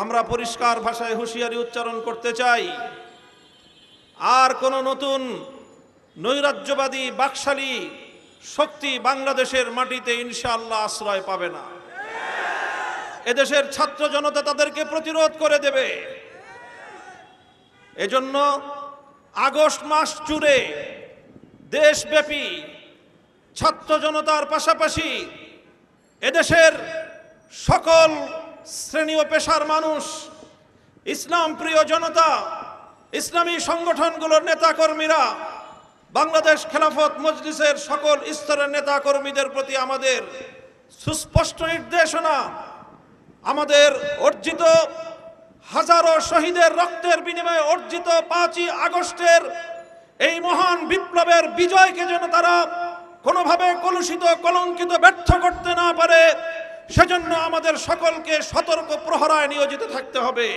আমরা পরিষ্কার ভাষায় হুঁশিয়ারি উচ্চারণ করতে চাই, আর কোন নতুন নৈরাজ্যবাদী বাকশালী শক্তি বাংলাদেশের মাটিতে ইনশাআল্লাহ আশ্রয় পাবে না। এদেশের ছাত্র জনতা তাদেরকে প্রতিরোধ করে দেবে। এজন্য আগস্ট মাস জুড়ে দেশব্যাপী ছাত্র জনতার পাশাপাশি এদেশের সকল শ্রেণী ও পেশার মানুষ, ইসলাম প্রিয় জনতা, ইসলামী সংগঠনগুলোর নেতাকর্মীরা, বাংলাদেশ খেলাফত মজলিসের সকল স্তরের নেতাকর্মীদের প্রতি আমাদের সুস্পষ্ট নির্দেশনা, আমাদের অর্জিত হাজারো শহীদের রক্তের বিনিময়ে অর্জিত 5ই আগস্টের এই মহান বিপ্লবের বিজয়কে যেন তারা কোনোভাবে কলুষিত, কলঙ্কিত, ব্যর্থ করতে না পারে, সেজন্য আমাদের সকলকে সতর্ক প্রহরায় নিয়োজিত থাকতে হবে।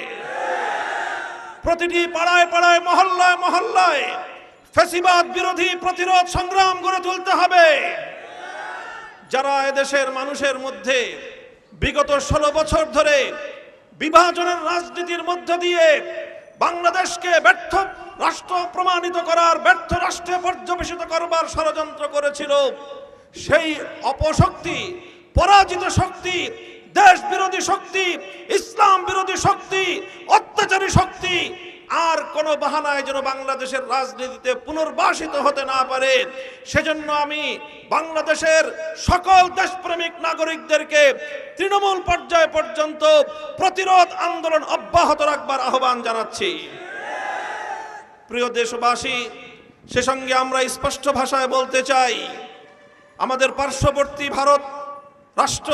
প্রতিটি পাড়ায় পাড়ায়, মহল্লায় মহল্লায় ফ্যাসিবাদ বিরোধী প্রতিরোধ সংগ্রাম গড়ে তুলতে হবে। যারা এদেশের মানুষের মধ্যে বিগত 16 বছর ধরে বিভাজনের রাজনীতির মধ্য দিয়ে বাংলাদেশকে ব্যর্থ রাষ্ট্র প্রমাণিত করার, ব্যর্থ রাষ্ট্রে পর্যবেসিত করবার ষড়যন্ত্র করেছিল, সেই অপশক্তি, পরাজিত শক্তি, দেশ বিরোধী শক্তি, ইসলাম বিরোধী শক্তি, অত্যাচারী শক্তি আর কোন বাহানায় যেন বাংলাদেশের রাজনীতিতে পুনর্বাসিত হতে না পারে, সেজন্য আমি বাংলাদেশের সকল দেশপ্রেমিক নাগরিকদেরকে তৃণমূল পর্যায় পর্যন্ত প্রতিরোধ আন্দোলন অব্যাহত রাখবার আহ্বান জানাচ্ছি। প্রিয় দেশবাসী, সে সঙ্গে আমরা স্পষ্ট ভাষায় বলতে চাই, আমাদের পার্শ্ববর্তী ভারত রাষ্ট্র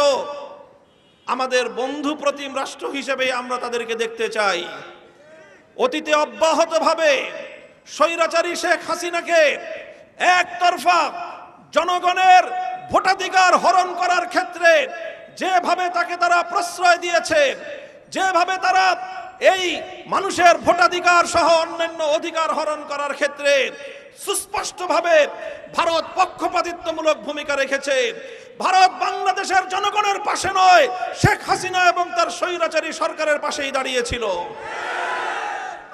আমাদের বন্ধু প্রতিম রাষ্ট্র হিসেবে আমরা তাদেরকে দেখতে চাই। অতীতে অব্যাহতভাবে স্বৈরাচারী শেখ হাসিনাকে একতরফা জনগণের ভোটাধিকার হরণ করার ক্ষেত্রে যেভাবে তাকে তারা প্রশ্রয় দিয়েছে, যেভাবে তারা এই মানুষের ভোটাধিকার সহ অন্যান্য অধিকার হরণ করার ক্ষেত্রে সুস্পষ্টভাবে ভারত পক্ষপাতিত্বমূলক ভূমিকা রেখেছে। ভারত বাংলাদেশের জনগণের পাশে নয়, শেখ হাসিনা এবং তার স্বৈরাচারী সরকারের পাশেই দাঁড়িয়েছিল।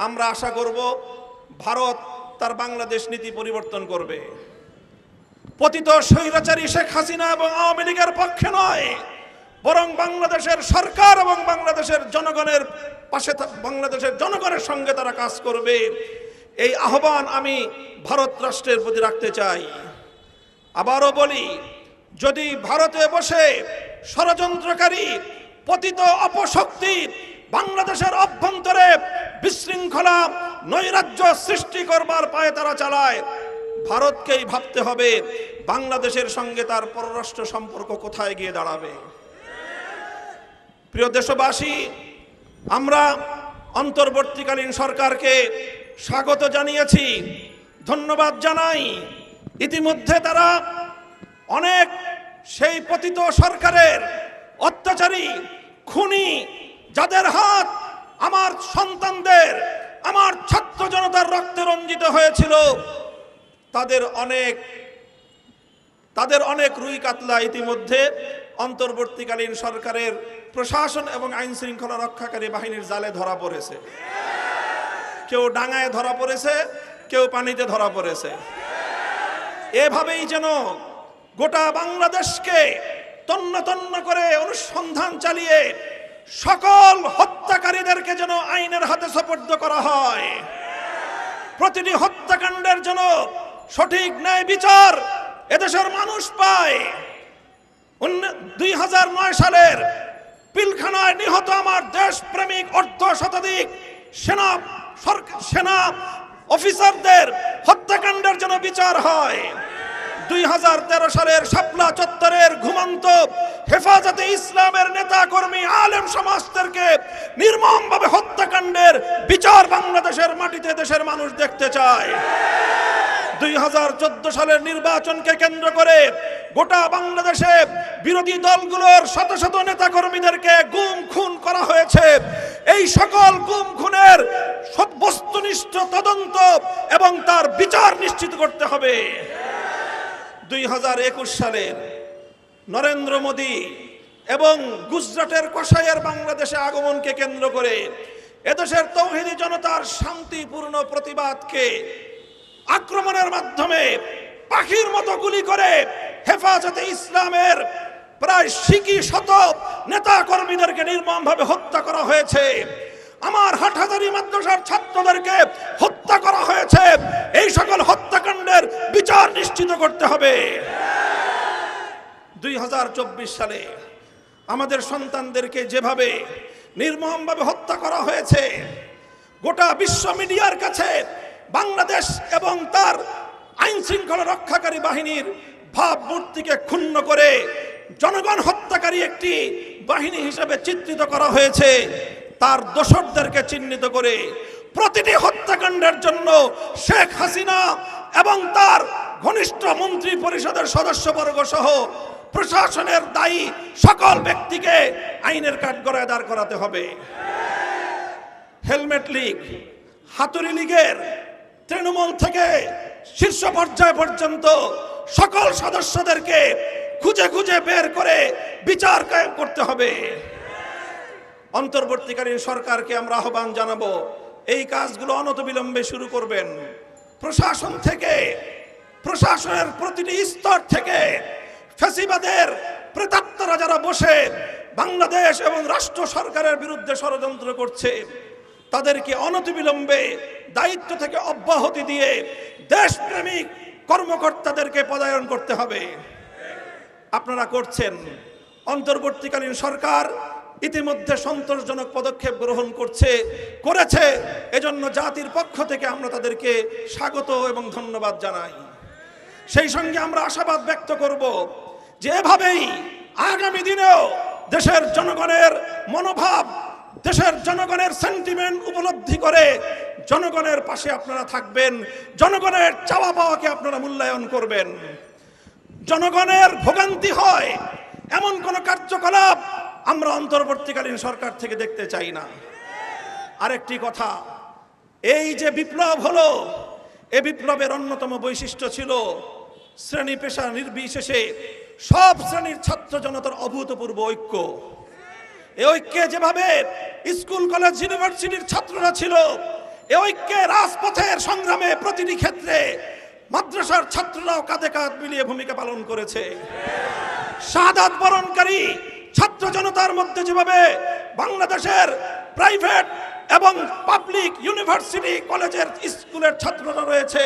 আমরা আশা করব ভারত তার বাংলাদেশ নীতি পরিবর্তন করবে। পতিত স্বৈরাচারী শেখ হাসিনা এবং আওয়ামী লীগের পক্ষে নয়, বরং বাংলাদেশের সরকার এবং বাংলাদেশের জনগণের পাশে, বাংলাদেশের জনগণের সঙ্গে তারা কাজ করবে। এই আহ্বান আমি ভারত রাষ্ট্রের প্রতি রাখতে চাই। আবারও বলি, যদি ভারতে বসে ষড়যন্ত্রকারী পতিত অপশক্তি বাংলাদেশের অভ্যন্তরে বিশৃঙ্খলা, নৈরাজ্য সৃষ্টি করবার পায়ে তারা চালায়, ভারতকেই ভাবতে হবে বাংলাদেশের সঙ্গে তার পররাষ্ট্র সম্পর্ক কোথায় গিয়ে দাঁড়াবে। প্রিয় দেশবাসী, আমরা অন্তর্বর্তীকালীন সরকারকে স্বাগত জানিয়েছি, ধন্যবাদ জানাই। ইতিমধ্যে তারা অনেক সেই পতিত সরকারের অত্যাচারী, খুনি, যাদের হাত আমার সন্তানদের, আমার ছাত্র জনতার রক্তে রঞ্জিত হয়েছিল, তাদের অনেক রুই কাতলা ইতিমধ্যে অন্তর্বর্তীকালীন সরকারের প্রশাসন এবং আইন শৃঙ্খলা রক্ষাকারী বাহিনীর জালে ধরা পড়েছে। কেউ ডাঙায় ধরা পড়েছে, কেউ পানিতে ধরা পড়েছে। এভাবেই যেন গোটা বাংলাদেশকে তন্ন তন্ন করে অনুসন্ধান চালিয়ে সকল হত্যাকারীদেরকে যেন আইনের হাতে সোপর্দ করা হয়। প্রতিটি হত্যাকাণ্ডের যেন সঠিক ন্যায় বিচার এদেশের মানুষ পায়। 2009 সালের পিলখানায় নিহত আমার দেশপ্রেমিক অর্ধশতাধিক সেনা অফিসারদের হত্যাকাণ্ডের যেন বিচার হয়। 2013 সালের শাপলা চত্বরের ঘুমন্ত হেফাজতে ইসলামের নেতা কর্মী আলেম সমাজদেরকে নির্মমভাবে হত্যাকাণ্ডের বিচার বাংলাদেশের মাটিতে দেশের মানুষ দেখতে চায়। 2014 সালের নির্বাচনকে কেন্দ্র করে গোটা বাংলাদেশে বিরোধী দলগুলোর শত শত নেতা কর্মীদেরকে গুম খুন করা হয়েছে। এই সকল গুম খুনের বস্তুনিষ্ঠ তদন্ত এবং তার বিচার নিশ্চিত করতে হবে। 2021 সালের নরেন্দ্র মোদী এবং গুজরাটের কসাইয়ের বাংলাদেশে আগমনকে কেন্দ্র করে এদেশের তৌহিদি জনতার শান্তিপূর্ণ প্রতিবাদকে আক্রমণের মাধ্যমে পাখির মতো গুলি করে হেফাজতে ইসলামের প্রায় শত নেতা কর্মীদেরকে নির্মমভাবে হত্যা করা হয়েছে। আমার হাটহাজারী মাদ্রাসার ছাত্রদেরকে হত্যা করা হয়েছে। এই সকল হত্যাকাণ্ডের বিচার নিশ্চিত করতে হবে। 2024 সালে আমাদের সন্তানদেরকে যেভাবে নির্মমভাবে হত্যা করা হয়েছে, গোটা বিশ্ব মিডিয়ার কাছে বাংলাদেশ এবং তার আইন শৃঙ্খলা রক্ষাকারী বাহিনীর ভাবমূর্তিকে ক্ষুণ্ণ করে জনগণ হত্যাকারী একটি বাহিনী হিসেবে চিত্রিত করা হয়েছে। তার দোষরদেরকে চিহ্নিত করে প্রতিটি হত্যাকাণ্ডের জন্য শেখ হাসিনা এবং তার ঘনিষ্ঠ মন্ত্রী পরিষদের সদস্যবর্গ সহ প্রশাসনের দায়ী সকল ব্যক্তিকে আইনের কাঠগড়ায় দাঁড় করাতে হবে। হেলমেট লীগ, হাতুড়ি লীগের তৃণমূল থেকে শীর্ষ পর্যায় পর্যন্ত সকল সদস্যদেরকে খুঁজে খুঁজে বের করে বিচার কায়েম করতে হবে। অন্তর্বর্তীকালীন সরকারকে আমরা আহ্বান জানাবো, এই কাজগুলো অনতিবিলম্বে শুরু করবেন। প্রশাসন থেকে, প্রশাসনের প্রতিটি স্তর থেকে ফ্যাসিবাদের প্রেতাত্মারা যারা বসে বাংলাদেশ এবং রাষ্ট্র সরকারের বিরুদ্ধে ষড়যন্ত্র করছে, তাদেরকে অনতিবিলম্বে দায়িত্ব থেকে অব্যাহতি দিয়ে দেশপ্রেমিক কর্মকর্তাদেরকে পদায়ন করতে হবে। আপনারা করছেন। অন্তর্বর্তীকালীন সরকার ইতিমধ্যে সন্তোষজনক পদক্ষেপ গ্রহণ করেছে। এজন্য জাতির পক্ষ থেকে আমরা তাদেরকে স্বাগত এবং ধন্যবাদ জানাই। সেই সঙ্গে আমরা আশাবাদ ব্যক্ত করব যে এভাবেই আগামী দিনেও দেশের জনগণের মনোভাব, দেশের জনগণের সেন্টিমেন্ট উপলব্ধি করে জনগণের পাশে আপনারা থাকবেন, জনগণের চাওয়া পাওয়াকে আপনারা মূল্যায়ন করবেন। জনগণের ভোগান্তি হয় এমন কোন কার্যকলাপ আমরা অন্তর্বর্তীকালীন সরকার থেকে দেখতে চাই না। আরেকটি কথা, এই যে বিপ্লব হলো, এই বিপ্লবের অন্যতম বৈশিষ্ট্য ছিল শ্রেণী পেশা নির্বিশেষে সব শ্রেণীর ছাত্র জনতার অভূতপূর্ব ঐক্য। এই ঐক্যে যেভাবে স্কুল কলেজ ইউনিভার্সিটির ছাত্ররা ছিল, এই ঐক্যে রাজপথের সংগ্রামে প্রতিটি ক্ষেত্রে মাদ্রাসার ছাত্ররাও কাঁধে কাঁধ মিলিয়ে ভূমিকা পালন করেছে। শাহাদাত বরণকারী ছাত্র জনতার মধ্যে যেভাবে বাংলাদেশের প্রাইভেট এবং পাবলিক ইউনিভার্সিটি কলেজের স্কুলের ছাত্ররা রয়েছে,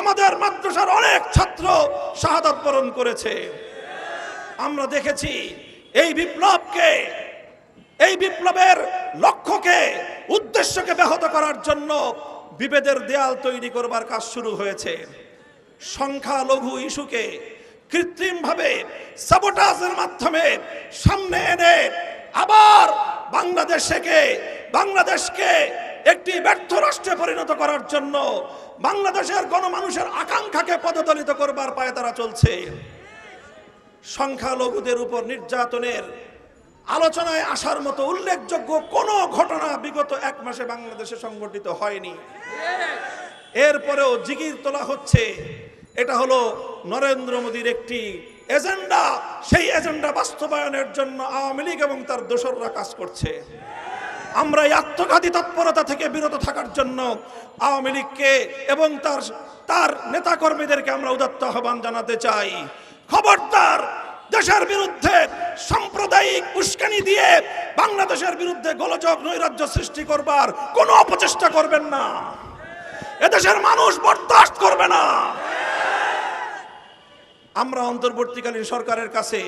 আমাদের মাদ্রাসার অনেক ছাত্র শাহাদাত বরণ করেছে। আমরা দেখেছি এই বিপ্লবের লক্ষ্যকে, উদ্দেশ্যকে ব্যাহত করার জন্য বিভেদের দেয়াল তৈরি করবার কাজ শুরু হয়েছে। সংখ্যালঘু ইস্যুকে কৃত্রিমভাবে সাবোটাজের মাধ্যমে সামনে এনে আবার বাংলাদেশকে একটি ব্যর্থ রাষ্ট্রে পরিণত করার জন্য বাংলাদেশের গণমানুষের আকাঙ্ক্ষাকে পদদলিত করবার পায়তারা চলছে। সংখ্যালঘুদের উপর নির্যাতনের আলোচনায় আসার মতো উল্লেখযোগ্য কোনো ঘটনা বিগত 1 মাসে বাংলাদেশে সংঘটিত হয়নি। এরপরেও জিগির তোলা হচ্ছে, এটা হলো নরেন্দ্র মোদীর একটি এজেন্ডা। সেই এজেন্ডা বাস্তবায়নের জন্য আওয়ামী লীগ এবং তার দোসররা কাজ করছে। আমরা এই আত্মঘাতী তৎপরতা থেকে বিরত থাকার জন্য আওয়ামী লীগকে এবং তার নেতাকর্মীদেরকে আমরা উদাত্ত আহ্বান জানাতে চাই। খবরদার, দেশের বিরুদ্ধে সাম্প্রদায়িক উস্কানি দিয়ে বাংলাদেশের বিরুদ্ধে গোলযোগ নৈরাজ্য সৃষ্টি করবার কোনো অপচেষ্টা করবেন না। এদেশের মানুষ বরদাস্ত করবে না। আমরা অন্তর্বর্তীকালীন সরকারের কাছে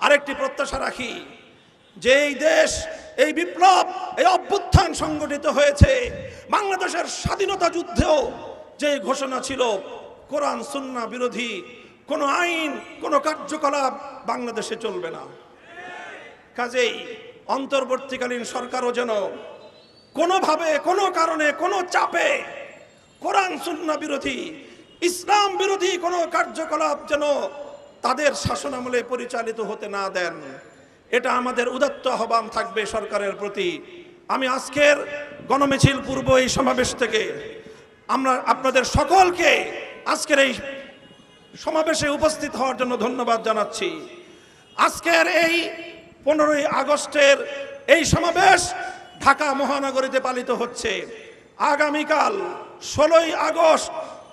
আরেকটি প্রত্যাশা রাখি যে এই দেশ, এই বিপ্লব, এই অভ্যুত্থান সংগঠিত হয়েছে বাংলাদেশের স্বাধীনতা যুদ্ধেও যে ঘোষণা ছিল কোরআন সুন্নাহ বিরোধী কোনো আইন, কোনো কার্যকলাপ বাংলাদেশে চলবে না। কাজেই অন্তর্বর্তীকালীন সরকারও যেন কোনোভাবে, কোনো কারণে, কোনো চাপে কোরআন সুন্নাহ বিরোধী, ইসলাম বিরোধী কোনো কার্যকলাপ যেন তাদের শাসনামলে পরিচালিত হতে না দেন। এটা আমাদের উদাত্ত আহ্বান থাকবে সরকারের প্রতি। আমি আজকের গণমিছিল পূর্ব এই সমাবেশ থেকে আমরা আপনাদের সকলকে আজকের এই সমাবেশে উপস্থিত হওয়ার জন্য ধন্যবাদ জানাচ্ছি। আজকের এই 15ই আগস্টের এই সমাবেশ ঢাকা মহানগরীতে পালিত হচ্ছে। আগামীকাল 16ই আগস্ট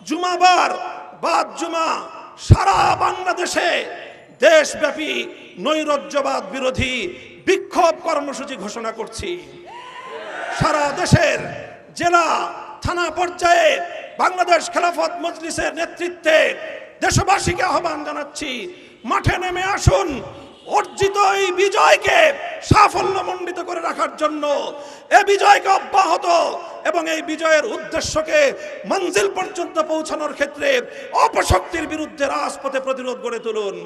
জুমাবার বাদ জুমা সারা বাংলাদেশে দেশব্যাপী নৈরাজ্যবাদ বিরোধী বিক্ষোভ কর্মসূচি ঘোষণা করছি। সারা দেশের জেলা থানা পর্যায়ে বাংলাদেশ খেলাফত মজলিসের নেতৃত্বে দেশবাসীকে আহ্বান জানাচ্ছি, মাঠে নেমে আসুন। অর্জিত এই বিজয়কে সাফল্যমণ্ডিত করে রাখার জন্য, এই বিজয়কে অব্যাহত এবং এই বিজয়ের উদ্দেশ্যকে মঞ্জিল পর্যন্ত পৌঁছানোর ক্ষেত্রে অপশক্তির বিরুদ্ধে রাজপথে প্রতিরোধ গড়ে তুলুন।